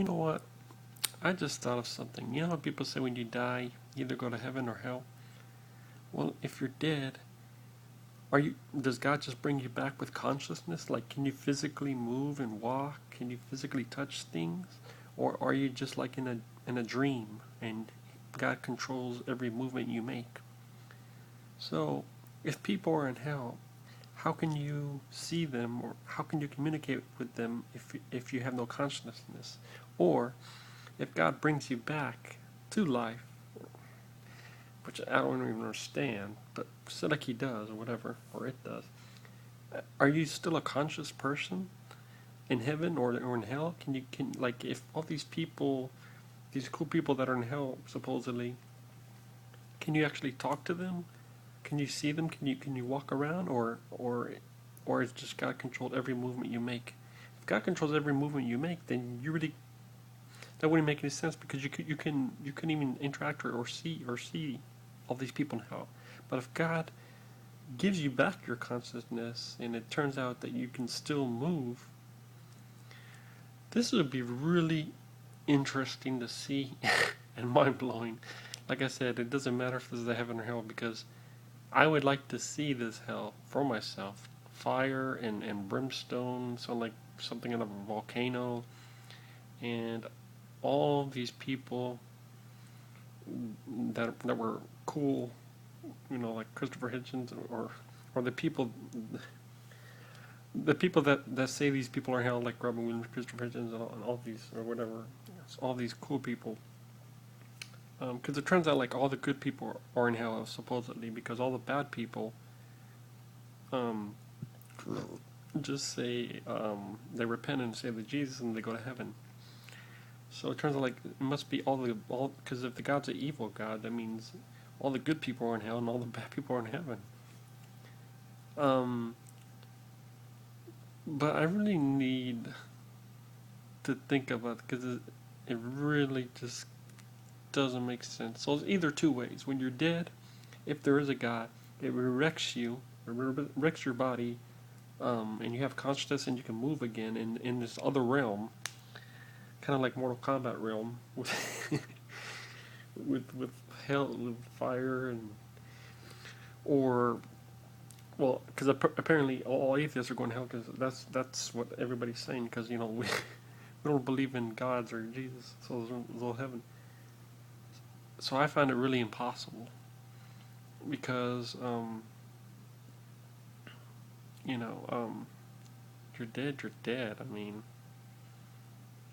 You know what? I just thought of something. You know how people say when you die, you either go to heaven or hell? Well, if you're dead, does God just bring you back with consciousness? Like, can you physically move and walk? Can you physically touch things? Or are you just like in a dream and God controls every movement you make? So, if people are in hell, how can you see them or how can you communicate with them if you have no consciousness? Or if God brings you back to life, which I don't even understand, but say like he does or whatever, or it does, are you still a conscious person in heaven or in hell? Can like if all these people, these cool people that are in hell supposedly, can you actually talk to them? Can you see them? Can you walk around or is just God controlled every movement you make? If God controls every movement you make, then you really that wouldn't make any sense because you can even interact or see all these people in hell. But if God gives you back your consciousness and it turns out that you can still move, this would be really interesting to see and mind blowing. Like I said, it doesn't matter if this is a heaven or hell because I would like to see this hell for myself. Fire and brimstone, so like something out of a volcano, and all these people that were cool, like Christopher Hitchens or the people that say these people are hell, like Robin Williams, Christopher Hitchens, and all these or whatever, all these cool people. Because it turns out like all the good people are in hell supposedly, because all the bad people um, just say they repent and say that Jesus and they go to heaven. So it turns out like it must be all because if the God's an evil God, that means all the good people are in hell and all the bad people are in heaven. Um, but I really need to think about it because it really just doesn't make sense. So it's either two ways. When you're dead, if there is a God, it resurrects you, resurrects your body, and you have consciousness and you can move again in this other realm, kind of like Mortal Kombat realm with with hell, with fire, and or well, because apparently all atheists are going to hell because that's what everybody's saying because we don't believe in gods or Jesus, so there's no heaven. So I find it really impossible because you know um, you're dead, you're dead. I mean,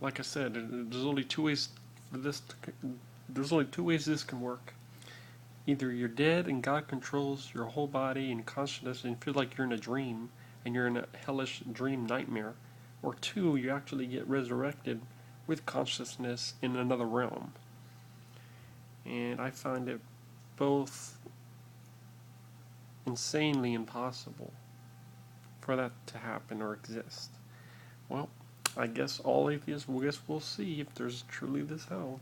like I said, there's only two ways for this. There's only two ways this can work. Either you're dead and God controls your whole body and consciousness and you feel like you're in a dream and you're in a hellish dream nightmare, or two, you actually get resurrected with consciousness in another realm. And I find it both insanely impossible for that to happen or exist. Well, I guess all atheists will see if there's truly this hell.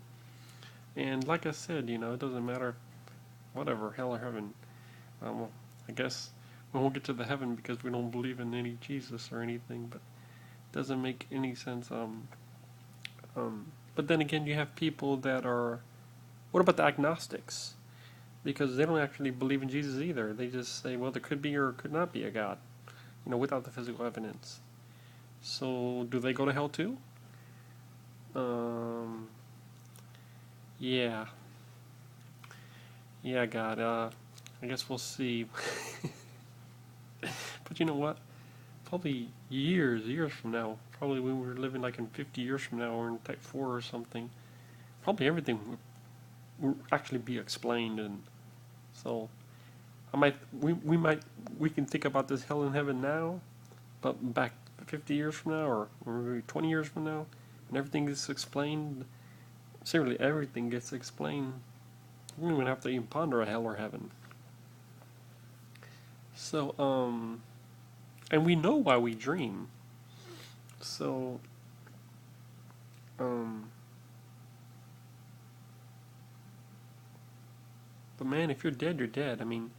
And like I said, it doesn't matter, whatever, hell or heaven. Well, I guess we won't get to the heaven because we don't believe in any Jesus or anything, but it doesn't make any sense. But then again, you have people that are. What about the agnostics? Because they don't actually believe in Jesus either. They just say, well, there could be or could not be a God, without the physical evidence. So, do they go to hell too? Um, yeah, yeah, God. I guess we'll see. But you know what? Probably years from now, probably when we're living like in 50 years from now or in Type 4 or something, probably everything will actually be explained. And so we can think about this hell and heaven now, but back 50 years from now or maybe 20 years from now, when everything gets explained, seriously, everything gets explained, we don't even have to even ponder a hell or heaven. So, and we know why we dream. So, um, but man, if you're dead, you're dead. I mean,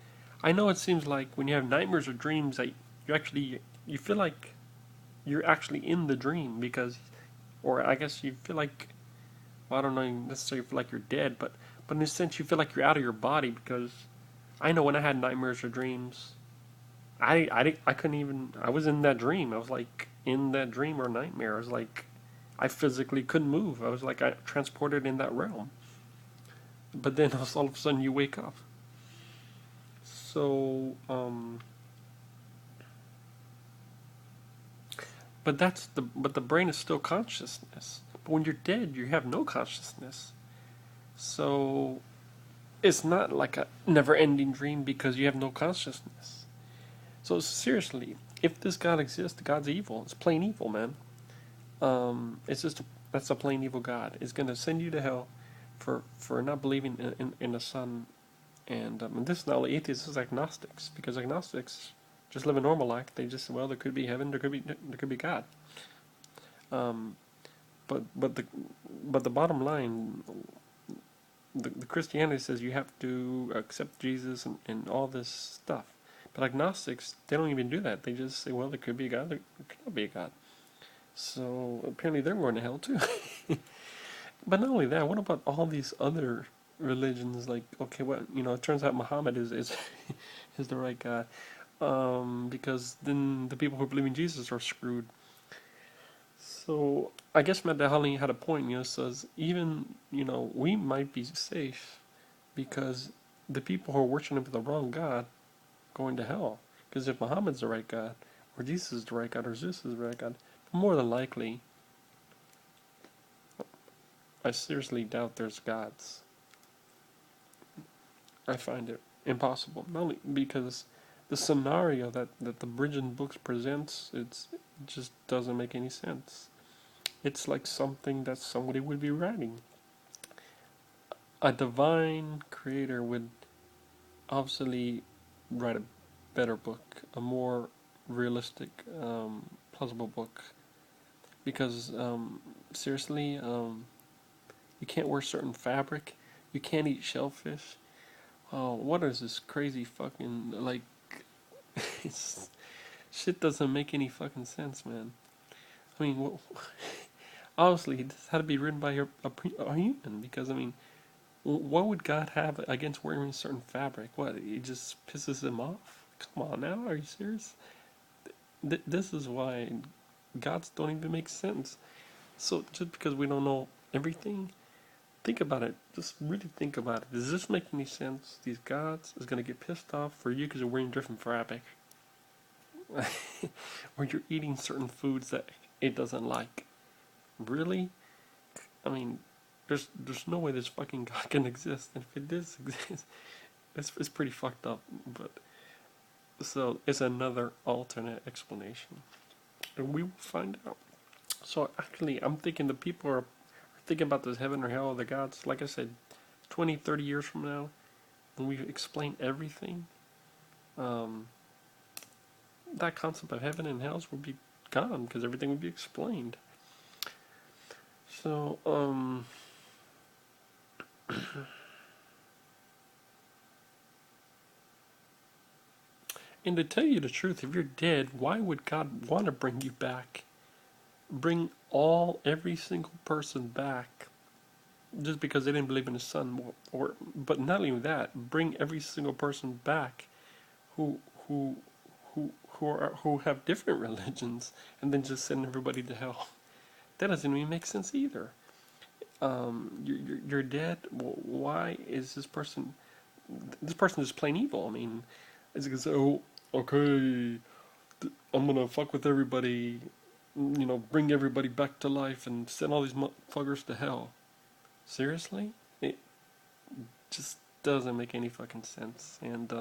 I know it seems like when you have nightmares or dreams that you feel like you're actually in the dream because or I guess you feel like, well, I don't know necessarily feel like you're dead, but in a sense you feel like you're out of your body because I know when I had nightmares or dreams, I couldn't even, I was in that dream. I was like in that dream or nightmare. I was like, I physically couldn't move. I was like I transported in that realm. But then all of a sudden you wake up. So, but the brain is still consciousness. But when you're dead, you have no consciousness. So it's not like a never-ending dream because you have no consciousness. So seriously, if this God exists, God's evil. It's plain evil, man. It's just that's a plain evil God. It's gonna send you to hell for not believing in the Son. And this is not only atheists, this is agnostics because agnostics just live a normal life. They just well, there could be heaven, there could be God. Um, but the bottom line, the Christianity says you have to accept Jesus and all this stuff. But agnostics, they don't even do that. They just say, well, there could be a God, there could not be a God. So apparently they're going to hell too. But not only that, what about all these other religions? Like, okay, well, it turns out Muhammad is is the right God, because then the people who believe in Jesus are screwed. So I guess Matt Dahali had a point. Says even we might be safe because the people who are worshiping the wrong God going to hell. Because if Muhammad's the right God, or Jesus is the right God, or Zeus is the right God, more than likely, I seriously doubt there's gods. I find it impossible. Not only because the scenario that the Bridgen books presents, it just doesn't make any sense. It's like something that somebody would be writing. A divine creator would obviously write a better book, a more realistic, plausible book. Because seriously, you can't wear certain fabric, you can't eat shellfish. Oh, what is this crazy fucking like? Shit doesn't make any fucking sense, man. I mean, obviously, this had to be written by a human because I mean, what would God have against wearing certain fabric? What, it just pisses him off? Come on now, are you serious? This is why gods don't even make sense. So just because we don't know everything, think about it. Just really think about it. Does this make any sense? These gods is gonna get pissed off for you because you're wearing different fabric, or you're eating certain foods that it doesn't like. Really? I mean, there's no way this fucking God can exist. And if it does exist, it's pretty fucked up. But so it's another alternate explanation, and we will find out. So actually, I'm thinking the people are thinking about this heaven or hell or the gods. Like I said, 20, 30 years from now, when we explain everything, um, that concept of heaven and hell will be gone because everything will be explained. So, and to tell you the truth, if you're dead, why would God want to bring you back? Bring every single person back just because they didn't believe in the Son, but not only that, bring every single person back who who who have different religions, and then just send everybody to hell. That doesn't even make sense either. You're dead. Well, why is this person? This person is plain evil. I mean, is it gonna say, oh, okay, I'm gonna fuck with everybody, bring everybody back to life and send all these motherfuckers to hell? Seriously? It just doesn't make any fucking sense. And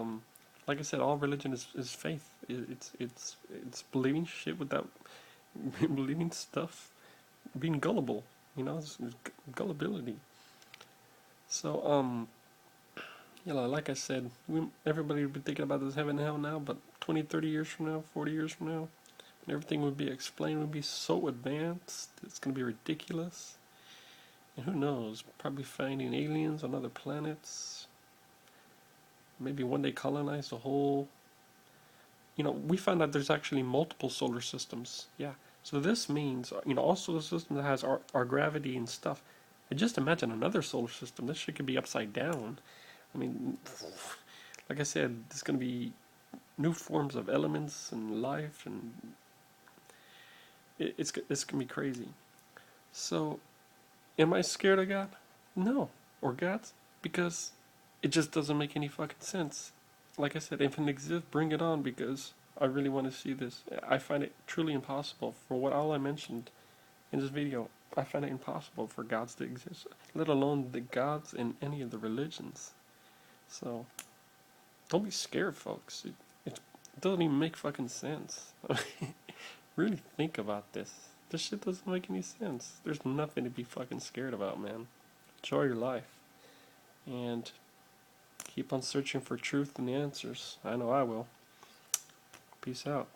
like I said, all religion is faith. It's believing shit without believing stuff, being gullible. It's gullibility. So like I said, everybody would be thinking about this heaven and hell now, but 20, 30 years from now, 40 years from now, and everything would be explained, would be so advanced, it's going to be ridiculous. And who knows, probably finding aliens on other planets, maybe one day colonize the whole. We found out there's actually multiple solar systems. Yeah, So this means, all solar systems that has our gravity and stuff. And just imagine another solar system. This shit could be upside down. I mean, like I said, there's going to be new forms of elements and life, and it's going to be crazy. So, am I scared of God? No. Or God's? Because it just doesn't make any fucking sense. Like I said, if it exists, bring it on, because I really want to see this. I find it truly impossible for what all I mentioned in this video. I find it impossible for gods to exist, let alone the gods in any of the religions. So, don't be scared, folks. It doesn't even make fucking sense. Really think about this. This shit doesn't make any sense. There's nothing to be fucking scared about, man. Enjoy your life. And keep on searching for truth and the answers. I know I will. Peace out.